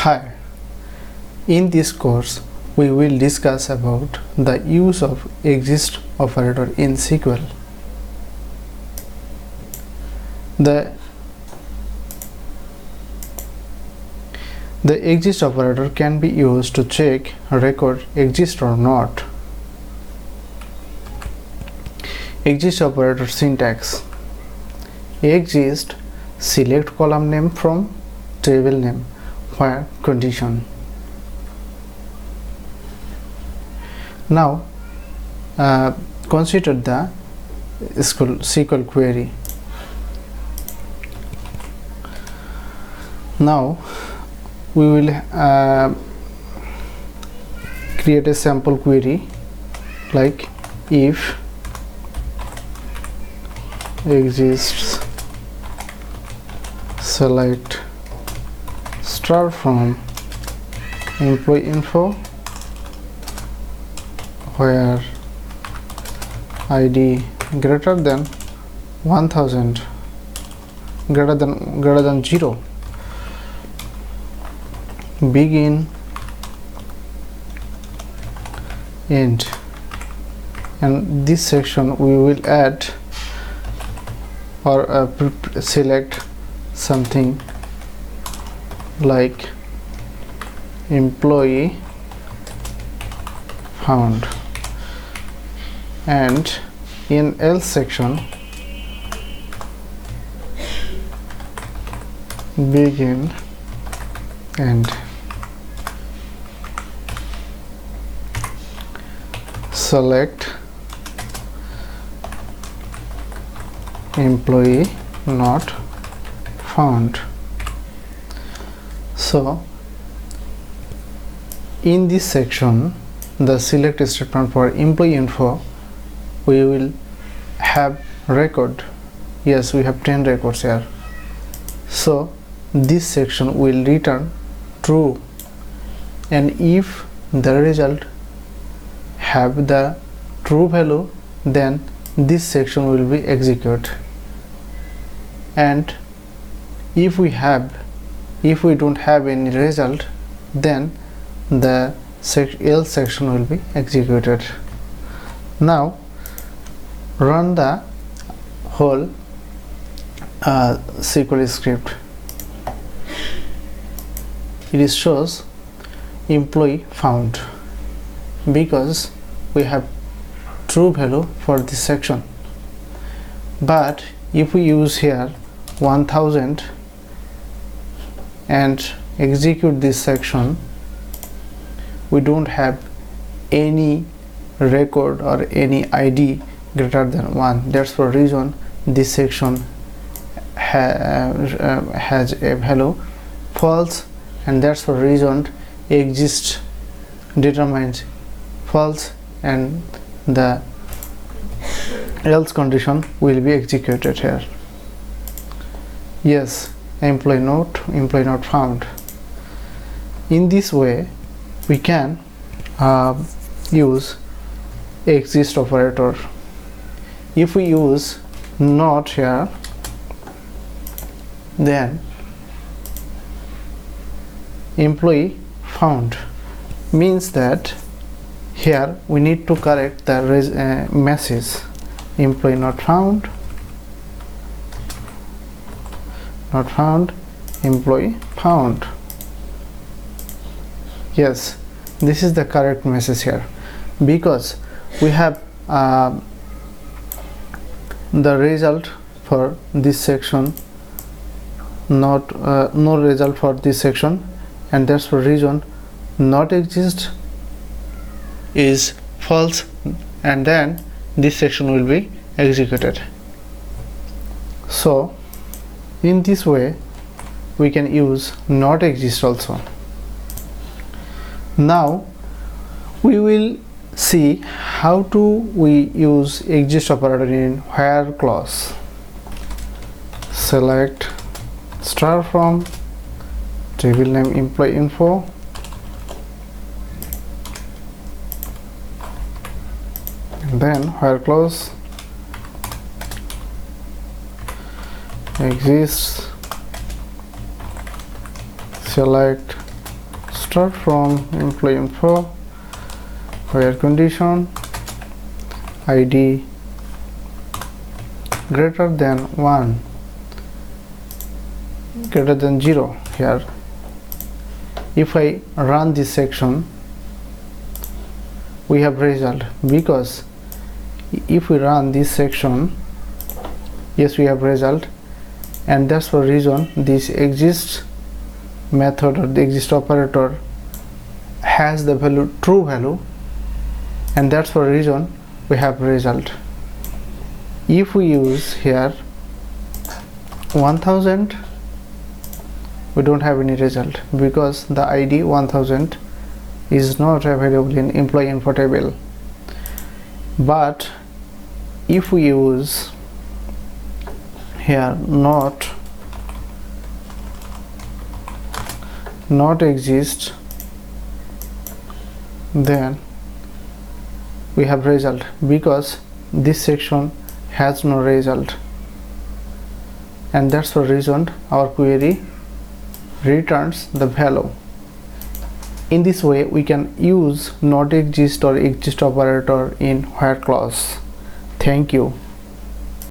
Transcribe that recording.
Hi, in this course we will discuss about the use of EXISTS operator in SQL. The EXISTS operator can be used to check a record exists or not. EXISTS operator syntax: EXISTS select column name from table name where condition. Now consider the SQL query. Now we will create a sample query like if exists select star from employee info where ID greater than 1000 greater than 0, begin end, and this section we will add or select something like employee found, and in else section begin end. Select employee not found. So in this section, the select statement for employee info, we will have record. Yes, we have 10 records here. So this section will return true, and if the result have the true value, then this section will be executed. And if we don't have any result, then the else section will be executed. Now run the whole SQL script. It shows employee found because we have true value for this section. But if we use here 1000 and execute this section, we don't have any record or any ID greater than 1. That's the reason this section has a value false, and that's the reason exists determines false, and the else condition will be executed here. Yes, employee not found. In this way we can use EXISTS operator. If we use not here, then employee found means that here we need to correct the message employee not found, employee found. Yes, this is the correct message here, because we have the result for this section, not no result for this section, and that's the reason not exist is false, and then this section will be executed. So in this way we can use not exist also. Now we will see how we use EXISTS operator in where clause. Select star from table name employee info and then where clause exists select start from employee info where condition id greater than 1 greater than 0. Here if I run this section we have result, because if we run this section, yes, we have result, and that's the reason this exists method or the exist operator has the value true value, and that's the reason we have result. If we use here 1000, we don't have any result because the ID 1000 is not available in employee info table. But if we use here not exist, then we have result, because this section has no result, and that's the reason our query returns the value. In this way we can use not exist or exist operator in where clause. Thank you.